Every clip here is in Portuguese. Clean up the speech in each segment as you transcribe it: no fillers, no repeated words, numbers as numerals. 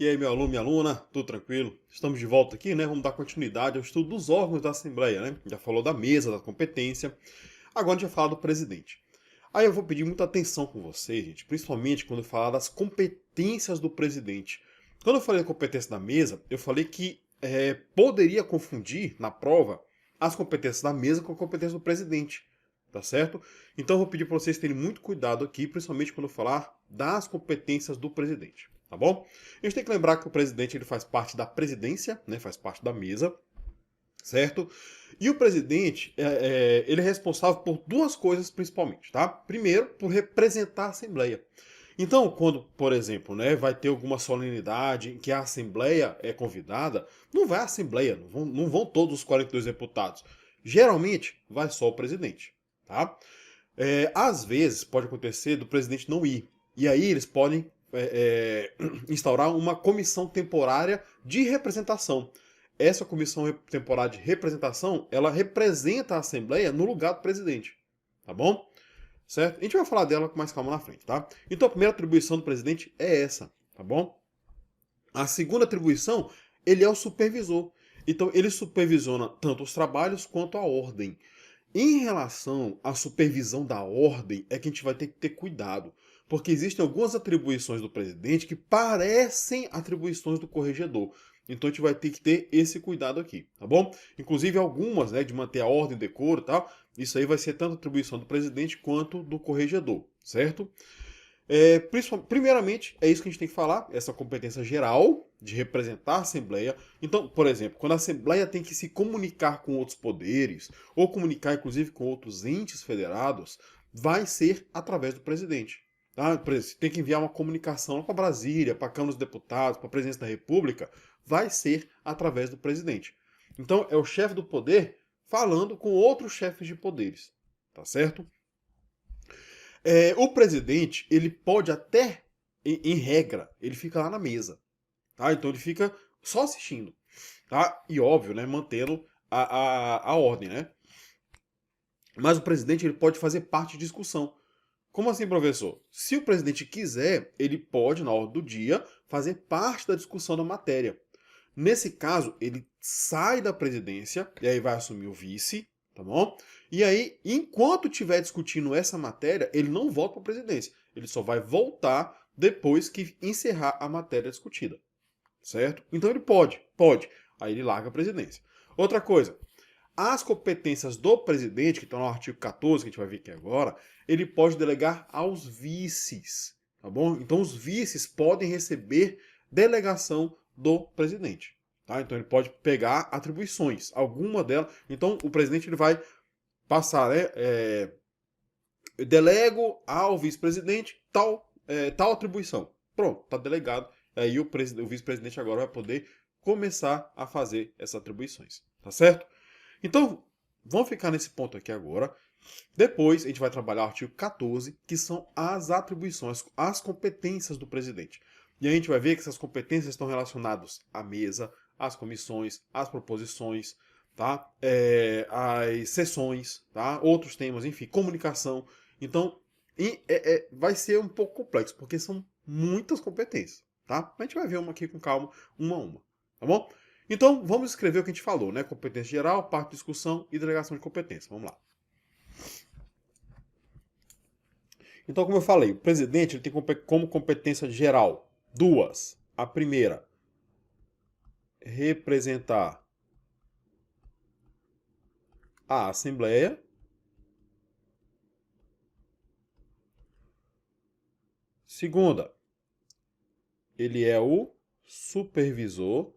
E aí, meu aluno, minha aluna, tudo tranquilo? Estamos de volta aqui, né? Vamos dar continuidade ao estudo dos órgãos da Assembleia, né? Já falou da mesa, da competência. Agora a gente vai falar do presidente. Aí eu vou pedir muita atenção com vocês, gente, principalmente quando eu falar das competências do presidente. Quando eu falei da competência da mesa, eu falei que poderia confundir na prova as competências da mesa com a competência do presidente, tá certo? Então eu vou pedir para vocês terem muito cuidado aqui, principalmente quando eu falar das competências do presidente, tá bom? A gente tem que lembrar que o presidente ele faz parte da presidência, né? Faz parte da mesa, certo? E o presidente, ele é responsável por duas coisas principalmente, tá? Primeiro, por representar a Assembleia. Então, quando, por exemplo, né, vai ter alguma solenidade em que a Assembleia é convidada, não vai a Assembleia, não vão todos os 42 deputados. Geralmente, vai só o presidente, tá? Às vezes, pode acontecer do presidente não ir. E aí eles podem instaurar uma comissão temporária de representação. Essa comissão temporária de representação, ela representa a Assembleia no lugar do presidente, tá bom? Certo? A gente vai falar dela com mais calma na frente, tá? Então a primeira atribuição do presidente é essa, tá bom? A segunda atribuição, ele é o supervisor. Então ele supervisiona tanto os trabalhos quanto a ordem. Em relação à supervisão da ordem, é que a gente vai ter que ter cuidado, porque existem algumas atribuições do presidente que parecem atribuições do corregedor. Então a gente vai ter que ter esse cuidado aqui, tá bom? Inclusive algumas, né, de manter a ordem, decoro e tal, isso aí vai ser tanto atribuição do presidente quanto do corregedor, certo? Primeiramente, é isso que a gente tem que falar, essa competência geral de representar a Assembleia. Então, por exemplo, quando a Assembleia tem que se comunicar com outros poderes, ou comunicar inclusive com outros entes federados, vai ser através do presidente. Tá? Por exemplo, se tem que enviar uma comunicação para Brasília, para a Câmara dos Deputados, para a Presidência da República, vai ser através do presidente. Então, é o chefe do poder falando com outros chefes de poderes. Tá certo? O presidente, ele pode até, em regra, ele fica lá na mesa, tá? Então ele fica só assistindo, tá? E óbvio, né, mantendo a ordem, né? Mas o presidente, ele pode fazer parte de discussão. Como assim, professor? Se o presidente quiser, ele pode, na ordem do dia, fazer parte da discussão da matéria. Nesse caso, ele sai da presidência e aí vai assumir o vice, tá bom? E aí, enquanto estiver discutindo essa matéria, ele não volta para a presidência. Ele só vai voltar depois que encerrar a matéria discutida, certo? Então ele pode. Aí ele larga a presidência. Outra coisa, as competências do presidente, que estão no artigo 14, que a gente vai ver aqui agora, ele pode delegar aos vices, tá bom? Então os vices podem receber delegação do presidente, tá? Então ele pode pegar atribuições, alguma delas. Então o presidente ele vai passar, né? Delego ao vice-presidente tal atribuição. Pronto, tá delegado. Aí o vice-presidente agora vai poder começar a fazer essas atribuições, tá certo? Então, vamos ficar nesse ponto aqui agora. Depois, a gente vai trabalhar o artigo 14, que são as atribuições, as competências do presidente. E a gente vai ver que essas competências estão relacionadas à mesa, às comissões, às proposições, tá? Às sessões, tá? Outros temas, enfim, comunicação. Então, vai ser um pouco complexo, porque são muitas competências, tá? A gente vai ver uma aqui com calma, uma a uma, tá bom? Então, vamos escrever o que a gente falou, né? Competência geral, parte de discussão e delegação de competência. Vamos lá. Então, como eu falei, o presidente ele tem como competência geral duas. A primeira, representar a Assembleia. Segunda, ele é o supervisor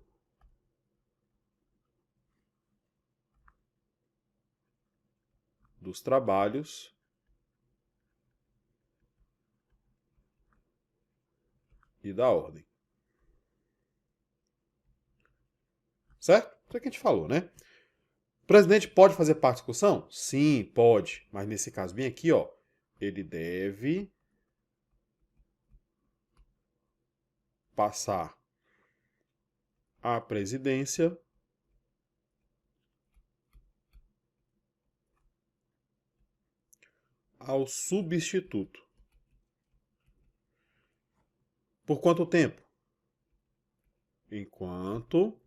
dos trabalhos e da ordem. Certo? Isso é o que a gente falou, né? O presidente pode fazer parte da discussão? Sim, pode. Mas nesse caso, bem aqui, ó, ele deve passar a presidência ao substituto. Por quanto tempo? enquanto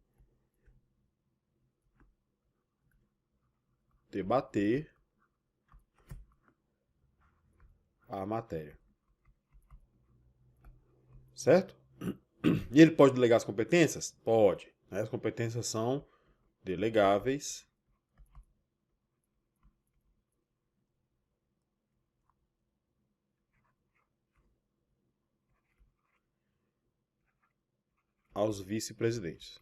debater a matéria. Certo? E ele pode delegar as competências? Pode. As competências são delegáveis aos vice-presidentes.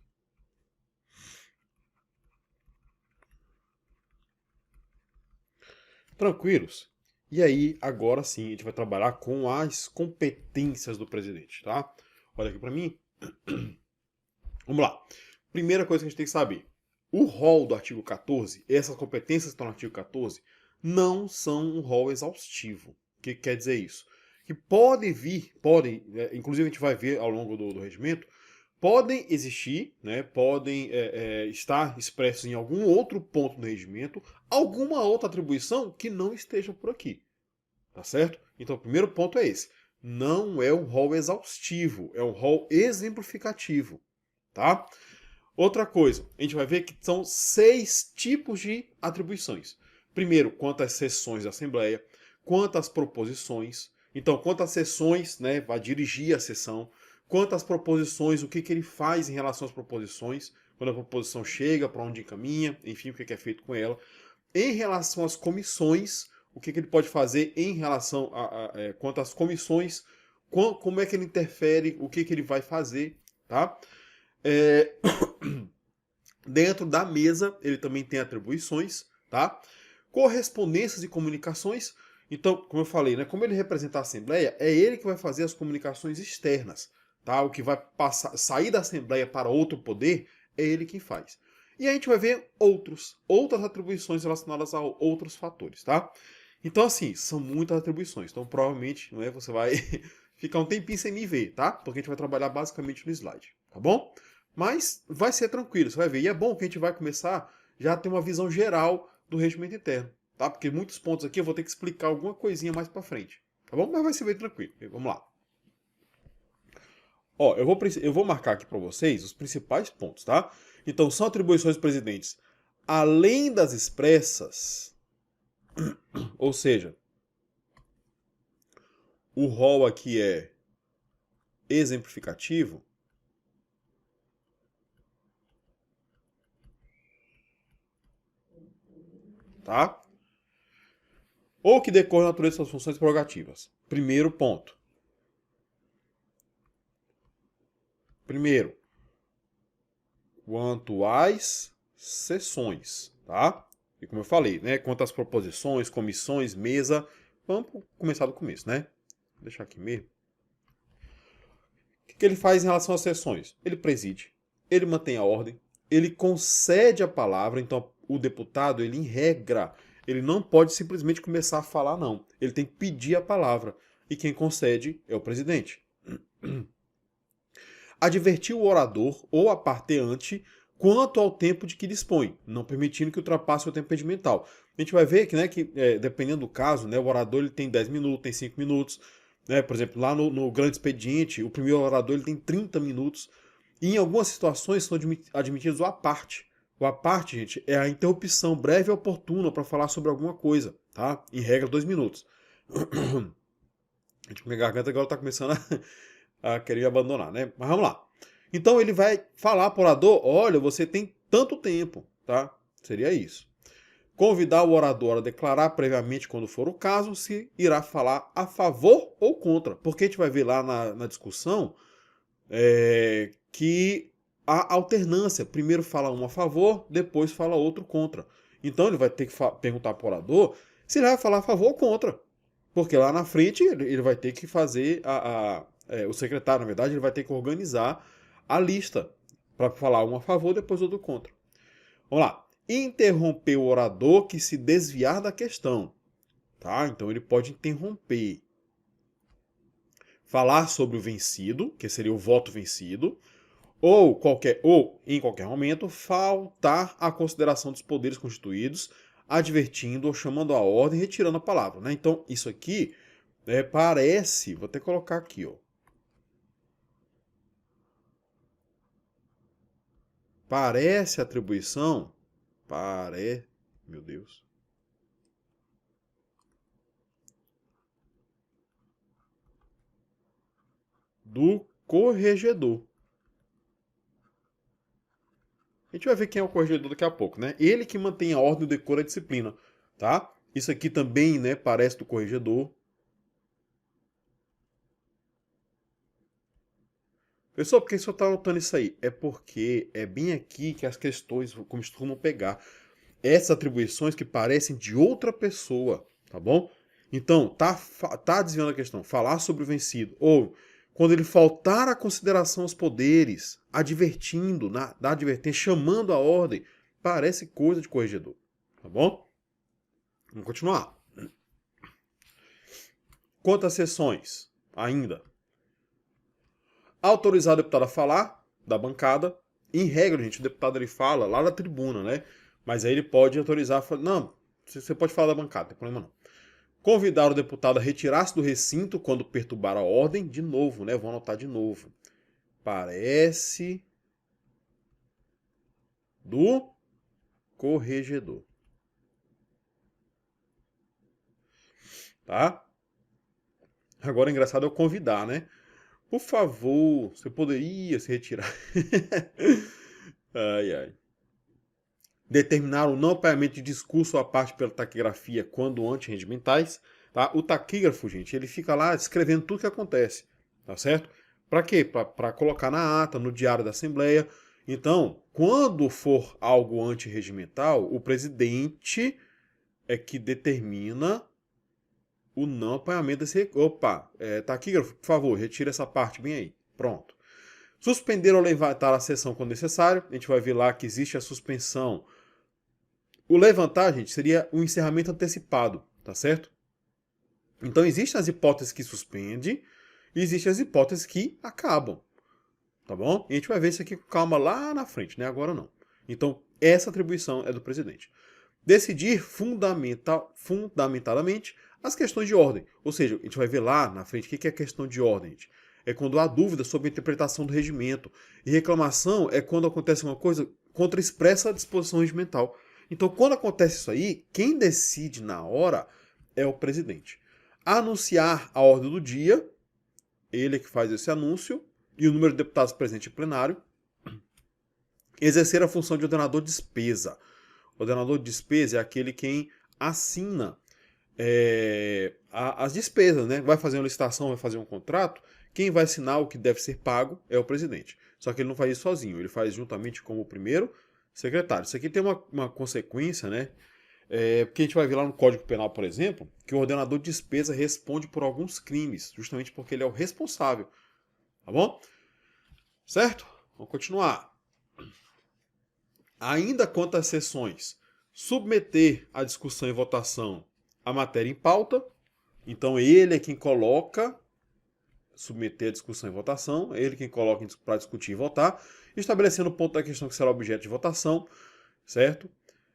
Tranquilos? E aí, agora sim, a gente vai trabalhar com as competências do presidente, tá? Olha aqui para mim. Vamos lá. Primeira coisa que a gente tem que saber. O rol do artigo 14, essas competências que estão no artigo 14, não são um rol exaustivo. O que quer dizer isso? Que podem vir, inclusive a gente vai ver ao longo do regimento, podem existir, né, podem estar expressos em algum outro ponto do regimento, alguma outra atribuição que não esteja por aqui. Tá certo? Então o primeiro ponto é esse. Não é um rol exaustivo, é um rol exemplificativo. Tá? Outra coisa, a gente vai ver que são 6 tipos de atribuições. Primeiro, quanto às sessões da Assembleia, quanto às proposições. Então, quanto às sessões, né, vai dirigir a sessão. Quanto às proposições, o que ele faz em relação às proposições, quando a proposição chega, para onde encaminha, enfim, o que é feito com ela. Em relação às comissões, o que ele pode fazer em relação quanto às comissões, como é que ele interfere, o que ele vai fazer, tá? Dentro da mesa, ele também tem atribuições, tá? Correspondências e comunicações. Então, como eu falei, né, como ele representa a Assembleia, é ele que vai fazer as comunicações externas, tá? O que vai sair da Assembleia para outro poder, é ele quem faz. E a gente vai ver outras atribuições relacionadas a outros fatores, tá? Então, assim, são muitas atribuições. Então, provavelmente, né, você vai ficar um tempinho sem me ver, tá? Porque a gente vai trabalhar basicamente no slide, tá bom? Mas vai ser tranquilo, você vai ver. E é bom que a gente vai começar já a ter uma visão geral do regimento interno, tá? Porque muitos pontos aqui eu vou ter que explicar alguma coisinha mais pra frente, tá bom? Mas vai ser bem tranquilo. Vamos lá. Ó, eu vou marcar aqui para vocês os principais pontos, tá? Então, são atribuições dos presidentes além das expressas, ou seja, o rol aqui é exemplificativo, tá? Ou que decorre da natureza das funções prerrogativas. Primeiro ponto. Primeiro, quanto às sessões, tá? E como eu falei, né? Quanto às proposições, comissões, mesa. Vamos começar do começo, né? Vou deixar aqui mesmo. O que ele faz em relação às sessões? Ele preside, ele mantém a ordem, ele concede a palavra, então o deputado, ele em regra, ele não pode simplesmente começar a falar, não. Ele tem que pedir a palavra. E quem concede é o presidente. Advertir o orador ou a parteante quanto ao tempo de que dispõe, não permitindo que ultrapasse o tempo pedimental. A gente vai ver que, né, dependendo do caso, né, o orador ele tem 10 minutos, tem 5 minutos. Né, por exemplo, lá no grande expediente, o primeiro orador ele tem 30 minutos. E em algumas situações são admitidos o à parte. O à parte, gente, é a interrupção breve e oportuna para falar sobre alguma coisa, tá? Em regra, 2 minutos. Gente, minha garganta agora está começando a querer abandonar, né? Mas vamos lá. Então ele vai falar para o orador, olha, você tem tanto tempo, tá? Seria isso. Convidar o orador a declarar previamente, quando for o caso, se irá falar a favor ou contra. Porque a gente vai ver lá na discussão que há alternância. Primeiro fala um a favor, depois fala outro contra. Então ele vai ter que perguntar para o orador se ele vai falar a favor ou contra. Porque lá na frente ele vai ter que fazer o secretário, na verdade, ele vai ter que organizar a lista para falar um a favor, depois outro contra. Vamos lá. Interromper o orador que se desviar da questão. Tá? Então ele pode interromper. Falar sobre o vencido, que seria o voto vencido, ou em qualquer momento faltar à consideração dos poderes constituídos, advertindo ou chamando a ordem, retirando a palavra. Né? Então isso aqui parece, vou até colocar aqui, ó. parece atribuição, meu Deus, do corregedor. A gente vai ver quem é o corregedor daqui a pouco, né? Ele que mantém a ordem, o decoro e a disciplina, tá? Isso aqui também, né, parece do corregedor. Pessoal, por que você está notando isso aí? É porque é bem aqui que as questões costumam pegar essas atribuições que parecem de outra pessoa, tá bom? Então, tá desviando a questão. Falar sobre o vencido. Ou, quando ele faltar a consideração aos poderes, advertindo, da advertência, chamando a ordem, parece coisa de corregedor, tá bom? Vamos continuar. Quanto às sessões, ainda. Autorizar o deputado a falar, da bancada. Em regra, gente, o deputado ele fala lá na tribuna, né? Mas aí ele pode autorizar, não, você pode falar da bancada, não tem problema não. Convidar o deputado a retirar-se do recinto quando perturbar a ordem, de novo, né? Vou anotar de novo. Parece do corregedor. Tá? Agora, o engraçado é o convidar, né? Por favor, você poderia se retirar. Ai, ai. Determinar o não pagamento de discurso à parte pela taquigrafia quando antirregimentais. Tá? O taquígrafo, gente, ele fica lá escrevendo tudo que acontece. Tá certo? Para quê? Para colocar na ata, no diário da Assembleia. Então, quando for algo antirregimental, o presidente é que determina o não pagamento desse... Opa, taquígrafo, por favor, retira essa parte bem aí. Pronto. Suspender ou levantar a sessão quando necessário. A gente vai ver lá que existe a suspensão. O levantar, gente, seria o encerramento antecipado, tá certo? Então, existem as hipóteses que suspende e existem as hipóteses que acabam, tá bom? E a gente vai ver isso aqui com calma lá na frente, né? Agora não. Então, essa atribuição é do presidente. Decidir fundamentadamente as questões de ordem. Ou seja, a gente vai ver lá na frente o que é questão de ordem, gente. É quando há dúvida sobre a interpretação do regimento. E reclamação é quando acontece uma coisa contra expressa disposição regimental. Então, quando acontece isso aí, quem decide na hora é o presidente. Anunciar a ordem do dia, ele é que faz esse anúncio, e o número de deputados presentes em plenário. Exercer a função de ordenador de despesa. O ordenador de despesa é aquele quem assina as despesas, né? Vai fazer uma licitação, vai fazer um contrato, quem vai assinar o que deve ser pago é o presidente. Só que ele não faz isso sozinho, ele faz juntamente com o primeiro secretário. Isso aqui tem uma consequência, né? Porque a gente vai ver lá no Código Penal, por exemplo, que o ordenador de despesa responde por alguns crimes, justamente porque ele é o responsável. Tá bom? Certo? Vamos continuar. Ainda quanto às sessões, submeter à discussão e votação a matéria em pauta. Então ele é quem coloca, submeter a discussão e votação, ele quem coloca para discutir e votar, estabelecendo o ponto da questão que será objeto de votação, certo?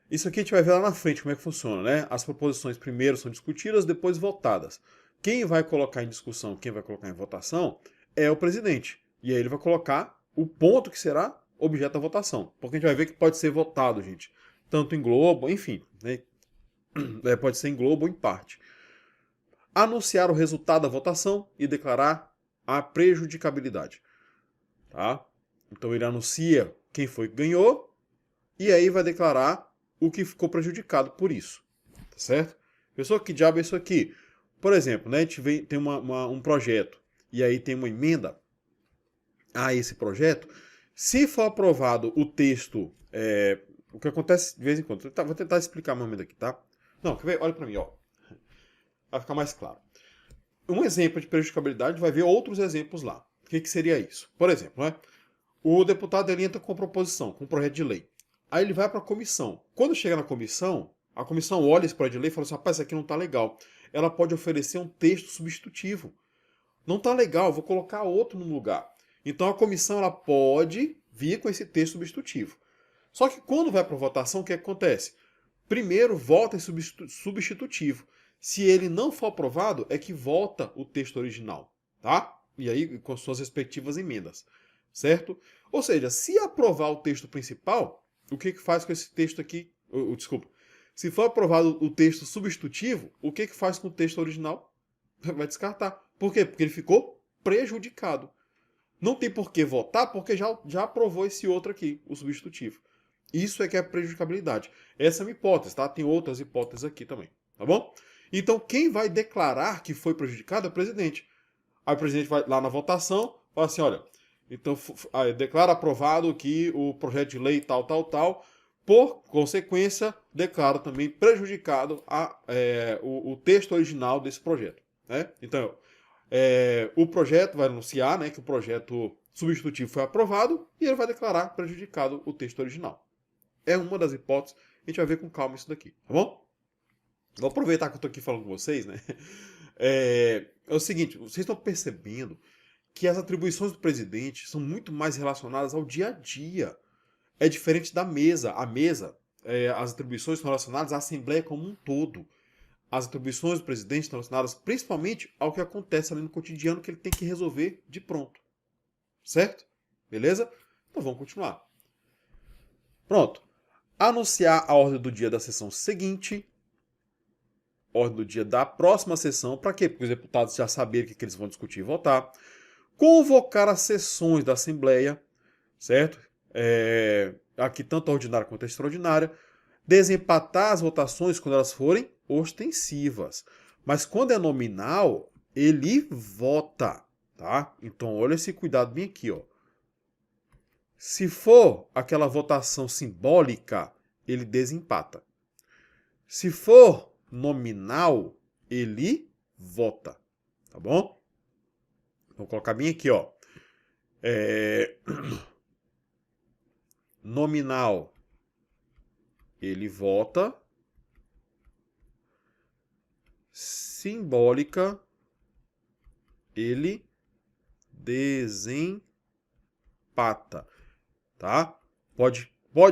Isso aqui a gente vai ver lá na frente como é que funciona, né? As proposições primeiro são discutidas, depois votadas. Quem vai colocar em discussão, quem vai colocar em votação é o presidente. E aí ele vai colocar o ponto que será objeto da votação. Porque a gente vai ver que pode ser votado, gente. Tanto em globo, enfim, né? Pode ser em globo ou em parte. Anunciar o resultado da votação e declarar a prejudicabilidade. Tá? Então ele anuncia quem foi que ganhou e aí vai declarar o que ficou prejudicado por isso. Tá certo? Pessoal, que diabo é isso aqui? Por exemplo, né, a gente tem um projeto e aí tem uma emenda a esse projeto. Se for aprovado o texto, o que acontece de vez em quando, vou tentar explicar mais ou menos aqui, tá? Não, quer ver? Olha para mim, ó. Vai ficar mais claro. Um exemplo de prejudicabilidade vai ver outros exemplos lá. O que seria isso? Por exemplo, né? O deputado ele entra com proposição, com um projeto de lei. Aí ele vai para a comissão. Quando chega na comissão, a comissão olha esse projeto de lei e fala assim, rapaz, isso aqui não está legal. Ela pode oferecer um texto substitutivo. Não está legal, vou colocar outro no lugar. Então a comissão ela pode vir com esse texto substitutivo. Só que quando vai para a votação, o que acontece? Primeiro vota em substitutivo. Se ele não for aprovado, é que vota o texto original, tá? E aí com suas respectivas emendas, certo? Ou seja, se aprovar o texto principal, o que faz com esse texto aqui? Desculpa. Se for aprovado o texto substitutivo, o que faz com o texto original? Vai descartar. Por quê? Porque ele ficou prejudicado. Não tem por que votar, porque já aprovou esse outro aqui, o substitutivo. Isso é que é prejudicabilidade. Essa é uma hipótese, tá? Tem outras hipóteses aqui também, tá bom? Então, quem vai declarar que foi prejudicado é o presidente. Aí o presidente vai lá na votação, fala assim, olha, então declara aprovado que o projeto de lei tal, tal, tal, por consequência, declara também prejudicado o texto original desse projeto. Né? Então, o projeto vai anunciar, né, que o projeto substitutivo foi aprovado e ele vai declarar prejudicado o texto original. É uma das hipóteses, a gente vai ver com calma isso daqui, tá bom? Vou aproveitar que eu estou aqui falando com vocês, né? É o seguinte, vocês estão percebendo que as atribuições do presidente são muito mais relacionadas ao dia a dia. É diferente da mesa. A mesa, as atribuições estão relacionadas à Assembleia como um todo. As atribuições do presidente estão relacionadas principalmente ao que acontece ali no cotidiano que ele tem que resolver de pronto. Certo? Beleza? Então vamos continuar. Pronto. Anunciar a ordem do dia da sessão seguinte. Ordem do dia da próxima sessão. Para quê? Porque os deputados já saberem o que eles vão discutir e votar. Convocar as sessões da Assembleia. Certo? Aqui tanto a ordinária quanto a extraordinária. Desempatar as votações quando elas forem ostensivas. Mas quando é nominal, ele vota. Tá? Então olha esse cuidado bem aqui. Ó. Se for aquela votação simbólica, ele desempata. Se for nominal, ele vota. Tá bom? Vou colocar bem aqui, ó. Nominal, ele vota. Simbólica, ele desempata. Tá? Pode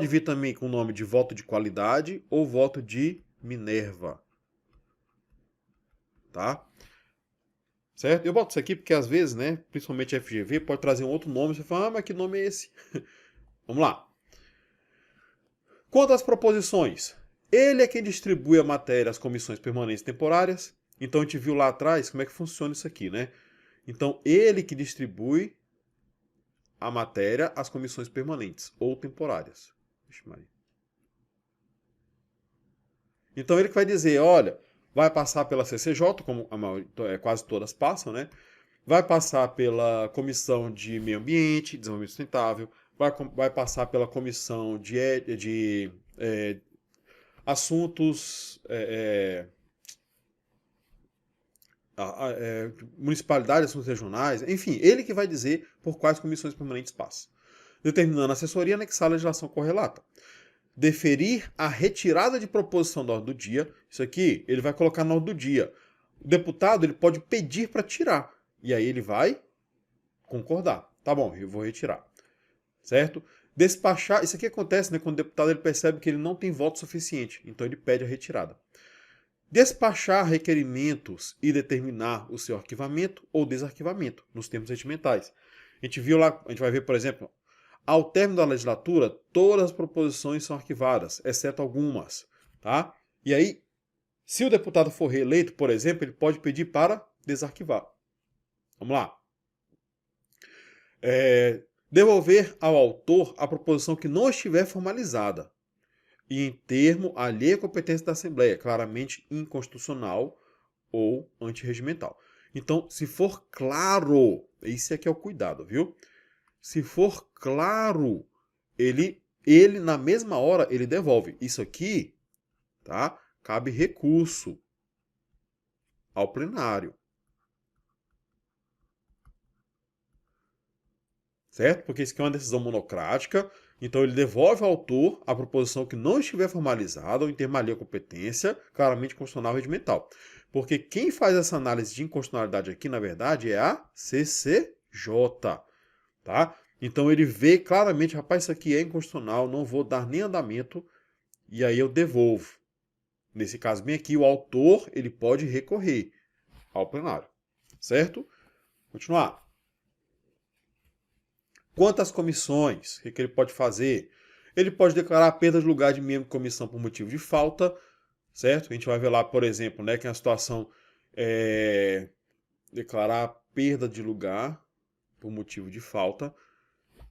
vir também com o nome de voto de qualidade ou voto de Minerva. Tá? Certo? Eu boto isso aqui porque às vezes, né, principalmente a FGV, pode trazer um outro nome. Você fala, mas que nome é esse? Vamos lá. Quanto às proposições, ele é quem distribui a matéria às comissões permanentes e temporárias. Então a gente viu lá atrás como é que funciona isso aqui, né? Então ele que distribui a matéria às comissões permanentes ou temporárias. Então ele que vai dizer, olha, vai passar pela CCJ, como quase todas passam, né? Vai passar pela Comissão de Meio Ambiente, Desenvolvimento Sustentável, vai passar pela Comissão de Assuntos municipalidades, assuntos regionais, enfim, ele que vai dizer por quais comissões permanentes passa. Determinando a assessoria anexar a legislação correlata. Deferir a retirada de proposição da ordem do dia. Isso aqui ele vai colocar na ordem do dia. O deputado ele pode pedir para tirar. E aí ele vai concordar. Tá bom, eu vou retirar. Certo? Despachar. Isso aqui acontece, né, quando o deputado ele percebe que ele não tem voto suficiente. Então ele pede a retirada. Despachar requerimentos e determinar o seu arquivamento ou desarquivamento nos termos regimentais. A gente viu lá, a gente vai ver, por exemplo, ao término da legislatura, todas as proposições são arquivadas, exceto algumas. Tá? E aí, se o deputado for reeleito, por exemplo, ele pode pedir para desarquivar. Vamos lá. Devolver ao autor a proposição que não estiver formalizada e em termo alheio à competência da Assembleia, claramente inconstitucional ou antirregimental. Então, se for claro, esse aqui é o cuidado, viu? Se for claro, ele na mesma hora, ele devolve. Isso aqui, tá? Cabe recurso ao plenário. Certo? Porque isso aqui é uma decisão monocrática. Então ele devolve ao autor a proposição que não estiver formalizada ou em termo alheio à competência, claramente constitucional ou regimental. Porque quem faz essa análise de inconstitucionalidade aqui, na verdade, é a CCJ. Tá? Então ele vê claramente, rapaz, isso aqui é inconstitucional, não vou dar nem andamento, e aí eu devolvo. Nesse caso bem aqui, o autor ele pode recorrer ao plenário. Certo? Continuar. Quantas comissões, o que ele pode fazer? Ele pode declarar a perda de lugar de membro de comissão por motivo de falta, certo? A gente vai ver lá, por exemplo, né, que é a situação declarar a perda de lugar por motivo de falta.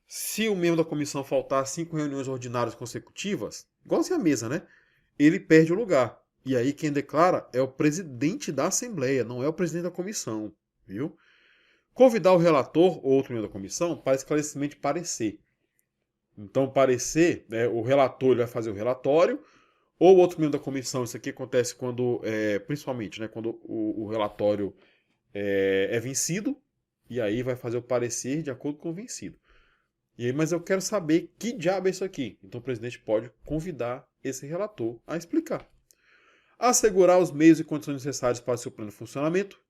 Se o membro da comissão faltar 5 reuniões ordinárias consecutivas, igualzinho a mesa, né? Ele perde o lugar. E aí quem declara é o presidente da Assembleia, não é o presidente da comissão, viu? Convidar o relator ou outro membro da comissão para esclarecimento de parecer. Então, parecer, né, o relator ele vai fazer o relatório, ou outro membro da comissão. Isso aqui acontece quando, principalmente, né, quando o relatório é vencido, e aí vai fazer o parecer de acordo com o vencido. E aí, mas eu quero saber que diabo é isso aqui. Então o presidente pode convidar esse relator a explicar. Assegurar os meios e condições necessários para o seu pleno funcionamento.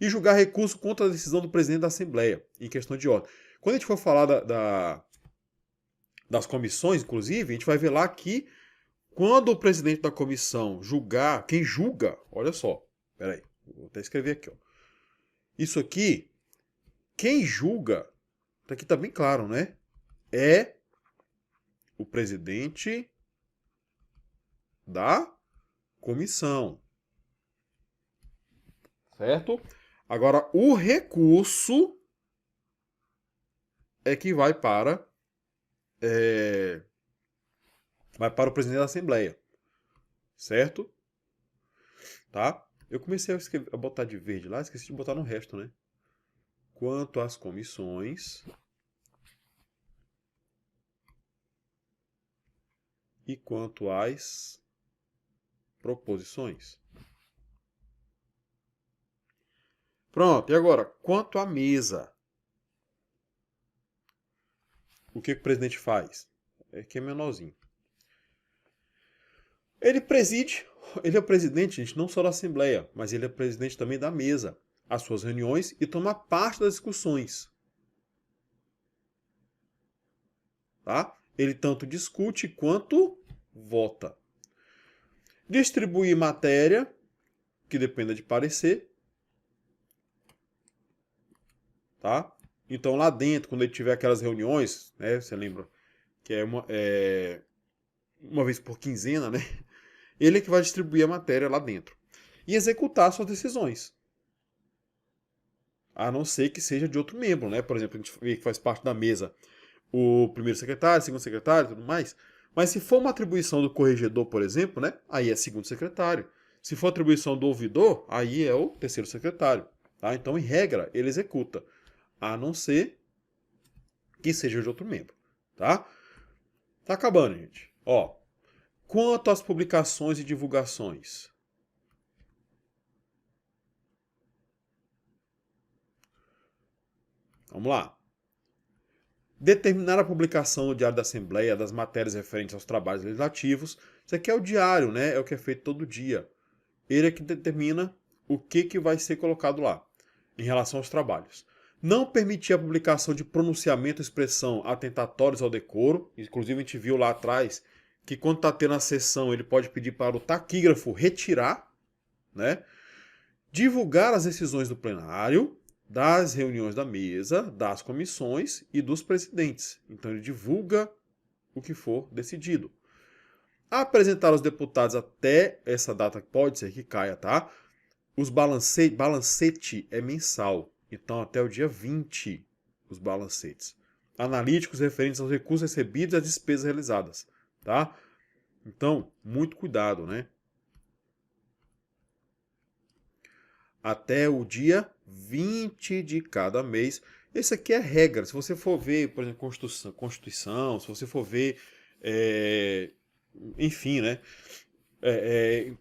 E julgar recurso contra a decisão do presidente da Assembleia, em questão de ordem. Quando a gente for falar das comissões, inclusive, a gente vai ver lá que quando o presidente da comissão julgar, quem julga, olha só, peraí, vou até escrever aqui, ó. Isso aqui, quem julga, aqui tá bem claro, né? É o presidente da comissão. Certo? Agora, o recurso é que vai para o presidente da Assembleia. Certo? Tá? Eu comecei a botar de verde lá, esqueci de botar no resto, né? Quanto às comissões e quanto às proposições. Pronto, e agora, quanto à mesa? O que o presidente faz? Aqui é menorzinho. Ele preside, ele é o presidente, gente, não só da Assembleia, mas ele é presidente também da mesa, as suas reuniões e toma parte das discussões. Tá? Ele tanto discute quanto vota. Distribuir matéria, que dependa de parecer. Tá? Então lá dentro, quando ele tiver aquelas reuniões, né, você lembra que é uma vez por quinzena, né? Ele é que vai distribuir a matéria lá dentro. E executar suas decisões. A não ser que seja de outro membro, né? Por exemplo, a gente vê que faz parte da mesa o primeiro secretário, segundo secretário e tudo mais. Mas se for uma atribuição do corregedor, por exemplo, né? Aí é segundo secretário. Se for atribuição do ouvidor, aí é o terceiro secretário. Tá? Então, em regra, ele executa. A não ser que seja de outro membro. Tá? Tá acabando, gente. Ó, quanto às publicações e divulgações. Vamos lá. Determinar a publicação no Diário da Assembleia das matérias referentes aos trabalhos legislativos. Isso aqui é o diário, né? É o que é feito todo dia. Ele é que determina o que vai ser colocado lá, em relação aos trabalhos. Não permitir a publicação de pronunciamento ou expressão atentatórios ao decoro. Inclusive, a gente viu lá atrás que quando está tendo a sessão, ele pode pedir para o taquígrafo retirar, né? Divulgar as decisões do plenário, das reuniões da mesa, das comissões e dos presidentes. Então ele divulga o que for decidido. Apresentar aos deputados até essa data, pode ser que caia, tá? Os balancete é mensal, então até o dia 20 os balancetes. Analíticos referentes aos recursos recebidos e às despesas realizadas, tá? Então, muito cuidado, né? Até o dia 20 de cada mês. Esse aqui é regra. Se você for ver, por exemplo, Constituição, se você for ver, enfim, né?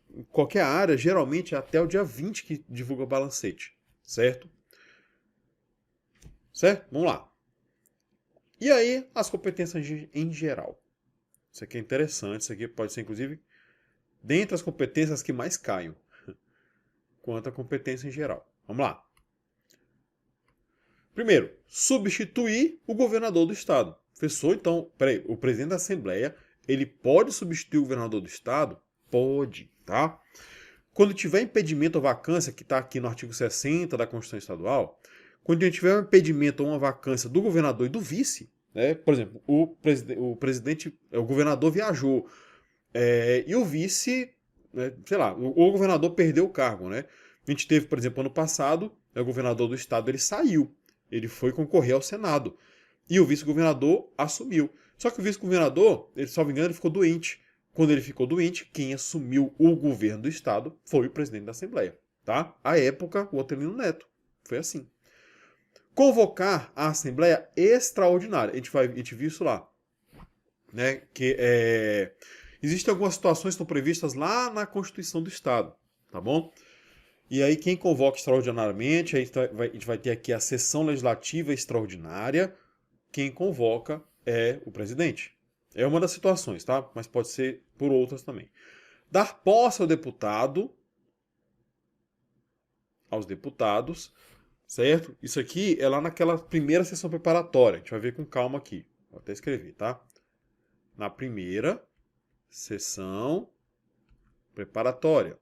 Em qualquer área, geralmente é até o dia 20 que divulga o balancete, certo? Certo? Vamos lá. E aí, as competências em geral. Isso aqui é interessante, isso aqui pode ser, inclusive, dentre as competências que mais caem, quanto à competência em geral. Vamos lá. Primeiro, substituir o governador do estado. Professor, então, peraí, o presidente da Assembleia, ele pode substituir o governador do estado? Pode, tá? Quando tiver impedimento ou vacância, que está aqui no artigo 60 da Constituição Estadual, Quando a gente tiver um impedimento ou uma vacância do governador e do vice, né? Por exemplo, o governador viajou e o vice, né, sei lá, o governador perdeu o cargo, né? A gente teve, por exemplo, ano passado, o governador do estado ele saiu, ele foi concorrer ao Senado e o vice-governador assumiu. Só que o vice-governador, ele, se não me engano, ele ficou doente. Quando ele ficou doente, quem assumiu o governo do estado foi o presidente da Assembleia, tá? À época, o Otelino Neto. Foi assim. Convocar a Assembleia Extraordinária. A gente viu isso lá. Né? Existem algumas situações que estão previstas lá na Constituição do Estado. Tá bom? E aí, quem convoca extraordinariamente, a gente vai ter aqui a sessão legislativa extraordinária. Quem convoca é o presidente. É uma das situações, tá? Mas pode ser por outras também. Dar posse aos deputados, certo? Isso aqui é lá naquela primeira sessão preparatória. A gente vai ver com calma aqui. Vou até escrever, tá? Na primeira sessão preparatória.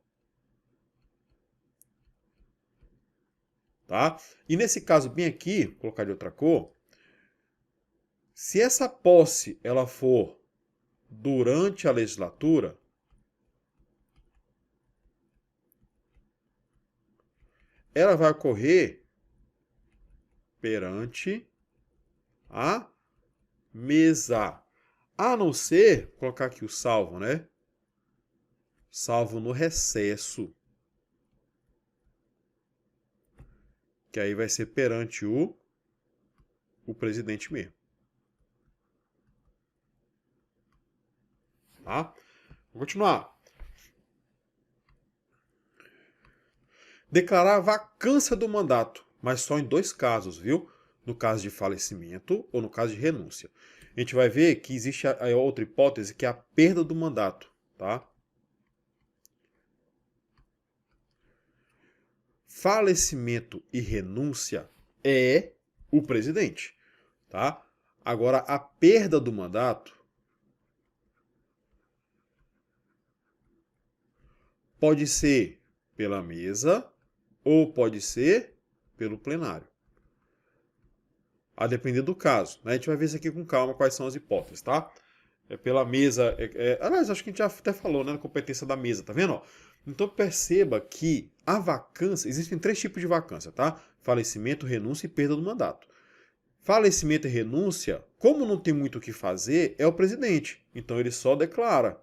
Tá? E nesse caso bem aqui, vou colocar de outra cor, se essa posse ela for durante a legislatura, ela vai ocorrer perante a mesa. A não ser, vou colocar aqui o salvo, né? Salvo no recesso. Que aí vai ser perante o presidente mesmo. Tá? Vou continuar. Declarar vacância do mandato, mas só em 2 casos, viu? No caso de falecimento ou no caso de renúncia. A gente vai ver que existe a outra hipótese, que é a perda do mandato, tá? Falecimento e renúncia é o presidente, tá? Agora, a perda do mandato pode ser pela mesa ou pode ser pelo plenário. A depender do caso. Né? A gente vai ver isso aqui com calma, quais são as hipóteses, tá? É pela mesa. Aliás, acho que a gente já até falou, né? Na competência da mesa, tá vendo? Ó? Então perceba que a vacância. Existem 3 tipos de vacância, tá? Falecimento, renúncia e perda do mandato. Falecimento e renúncia, como não tem muito o que fazer, é o presidente. Então ele só declara.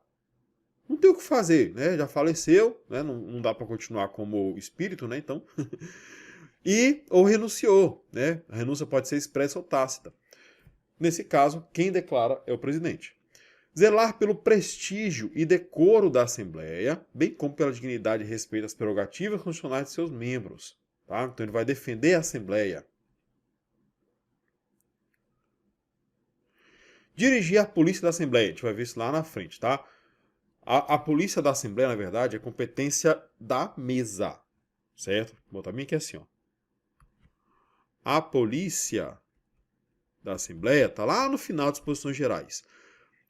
Não tem o que fazer, né? Já faleceu, né? Não dá para continuar como espírito, né? Então. Ou renunciou, né? A renúncia pode ser expressa ou tácita. Nesse caso, quem declara é o presidente. Zelar pelo prestígio e decoro da Assembleia, bem como pela dignidade e respeito às prerrogativas constitucionais de seus membros. Tá? Então ele vai defender a Assembleia. Dirigir a polícia da Assembleia, a gente vai ver isso lá na frente, tá? A polícia da Assembleia, na verdade, é competência da mesa, certo? Vou botar bem aqui assim, ó. A polícia da Assembleia está lá no final das disposições gerais.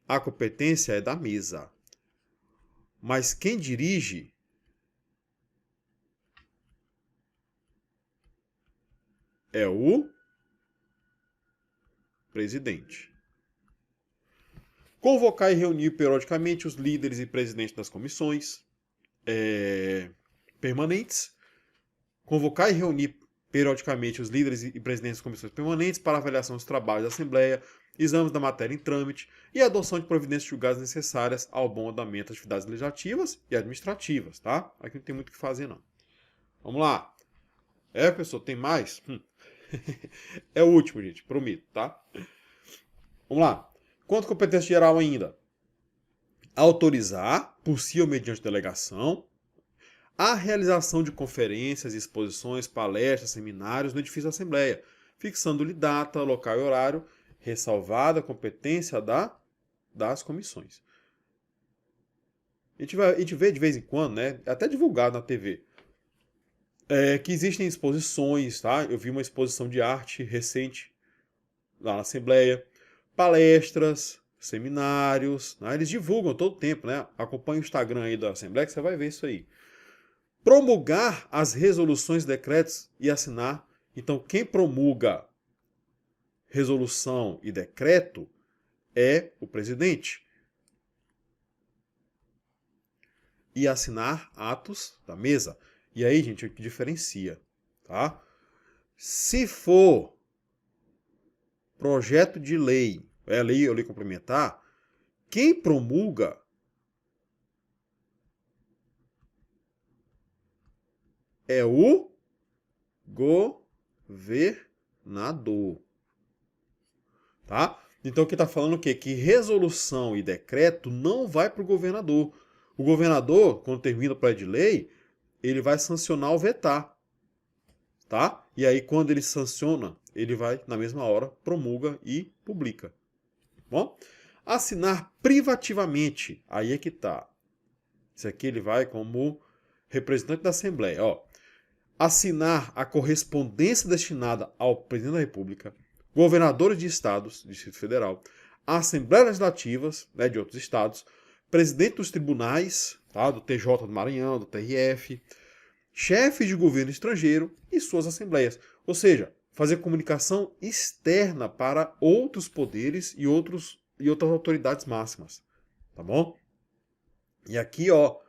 A competência é da mesa. Mas quem dirige é o presidente. Convocar e reunir periodicamente os líderes e presidentes das comissões permanentes. Convocar e reunir periodicamente os líderes e presidentes das comissões permanentes para avaliação dos trabalhos da Assembleia, exames da matéria em trâmite e adoção de providências julgadas necessárias ao bom andamento das atividades legislativas e administrativas, tá? Aqui não tem muito o que fazer, não. Vamos lá. Pessoal, tem mais? É o último, gente, prometo, tá? Vamos lá. Quanto à competência geral ainda? Autorizar, por si ou mediante delegação, a realização de conferências, exposições, palestras, seminários no edifício da Assembleia, fixando-lhe data, local e horário, ressalvada a competência das comissões. A gente vê de vez em quando, né, até divulgado na TV, que existem exposições, tá? Eu vi uma exposição de arte recente lá na Assembleia, palestras, seminários, né? Eles divulgam todo o tempo, né? Acompanhe o Instagram aí da Assembleia que você vai ver isso aí. Promulgar as resoluções, decretos e assinar Então, quem promulga resolução e decreto é o presidente. E assinar atos da mesa. E aí, gente, o que diferencia, tá? Se for projeto de lei, lei ou lei complementar, quem promulga é o governador, tá? Então, o que está falando o quê? Que resolução e decreto não vai para o governador. O governador, quando termina o projeto de lei, ele vai sancionar ou vetar, tá? E aí, quando ele sanciona, ele vai, na mesma hora, promulga e publica. Bom? Assinar privativamente, aí é que tá. Isso aqui ele vai como representante da Assembleia. Ó. Assinar a correspondência destinada ao Presidente da República, governadores de estados, Distrito Federal, Assembleias Legislativas, né, de outros estados, presidente dos tribunais, tá, do TJ do Maranhão, do TRF, chefes de governo estrangeiro e suas assembleias. Ou seja, fazer comunicação externa para outros poderes e outras autoridades máximas. Tá bom? E aqui, ó,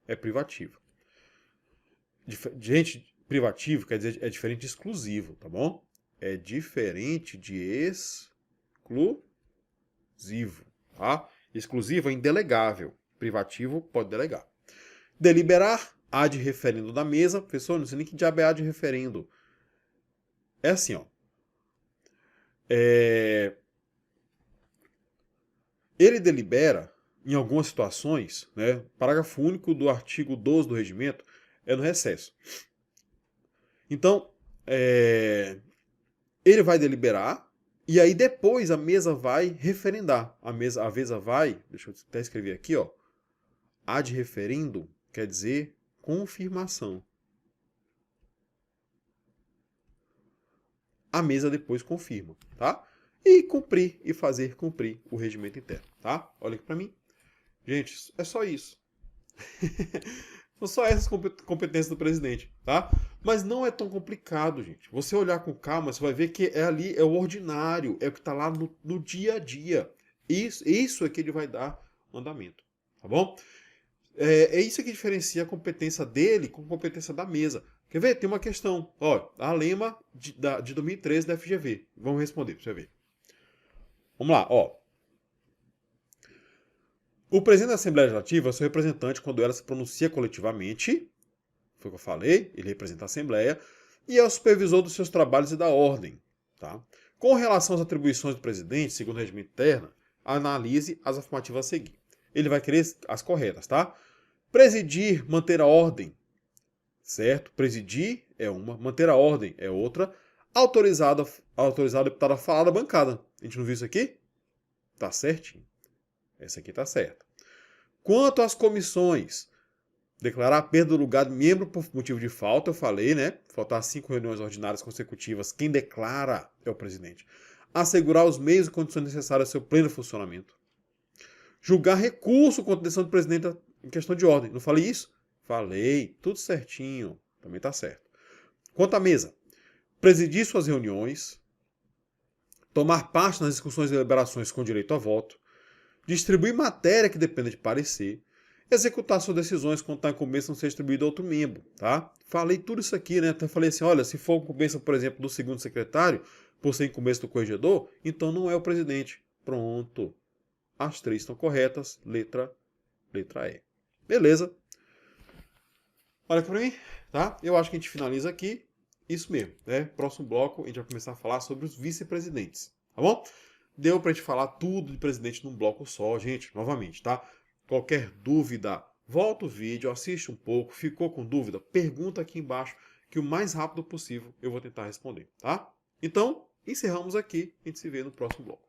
é privativo. Gente, privativo quer dizer é diferente de exclusivo, tá bom? É diferente de exclusivo, tá? Exclusivo é indelegável. Privativo pode delegar. Deliberar, ad referendo da mesa. Pessoal, não sei nem que diabo é ad referendo. É assim, ó. Ele delibera, em algumas situações, né, parágrafo único do artigo 12 do regimento, é no recesso. Então, ele vai deliberar, e aí depois a mesa vai referendar. A mesa vai, deixa eu até escrever aqui, ó. Ad referendo quer dizer confirmação. A mesa depois confirma, tá? E cumprir e fazer cumprir o regimento interno, tá? Olha aqui para mim. Gente, é só isso. São só essas competências do presidente, tá? Mas não é tão complicado, gente. Você olhar com calma, você vai ver que ali é o ordinário, é o que está lá no dia a dia. Isso é que ele vai dar andamento, tá bom? É isso que diferencia a competência dele com a competência da mesa. Quer ver? Tem uma questão. Ó, a lema de 2013 da FGV. Vamos responder para você ver. Vamos lá, ó. O presidente da Assembleia Legislativa é seu representante quando ela se pronuncia coletivamente. Foi o que eu falei, ele representa a Assembleia. E é o supervisor dos seus trabalhos e da ordem. Tá? Com relação às atribuições do presidente, segundo o regimento interno, analise as afirmativas a seguir. Ele vai querer as corretas, tá? Presidir, manter a ordem. Certo? Presidir é uma, manter a ordem é outra. Autorizar o deputado a falar da bancada. A gente não viu isso aqui? Tá certinho. Essa aqui tá certa. Quanto às comissões, declarar a perda do lugar de membro por motivo de falta, eu falei, né? Faltar 5 reuniões ordinárias consecutivas, quem declara é o presidente. Assegurar os meios e condições necessárias ao seu pleno funcionamento. Julgar recurso contra a decisão do presidente em questão de ordem. Não falei isso? Falei, tudo certinho. Também tá certo. Quanto à mesa, presidir suas reuniões, tomar parte nas discussões e deliberações com direito a voto, distribuir matéria que dependa de parecer, executar suas decisões quando está em incumbência não ser distribuído a outro membro, tá? Falei tudo isso aqui, né? Até falei assim, olha, se for incumbência, por exemplo, do segundo secretário, por ser incumbência do corregedor, então não é o presidente. Pronto. As 3 estão corretas, letra E. Beleza. Olha para mim, tá? Eu acho que a gente finaliza aqui. Isso mesmo, né? Próximo bloco a gente vai começar a falar sobre os vice-presidentes, tá bom? Deu pra gente falar tudo de presidente num bloco só, gente, novamente, tá? Qualquer dúvida, volta o vídeo, assiste um pouco, ficou com dúvida, pergunta aqui embaixo, que o mais rápido possível eu vou tentar responder, tá? Então, encerramos aqui, a gente se vê no próximo bloco.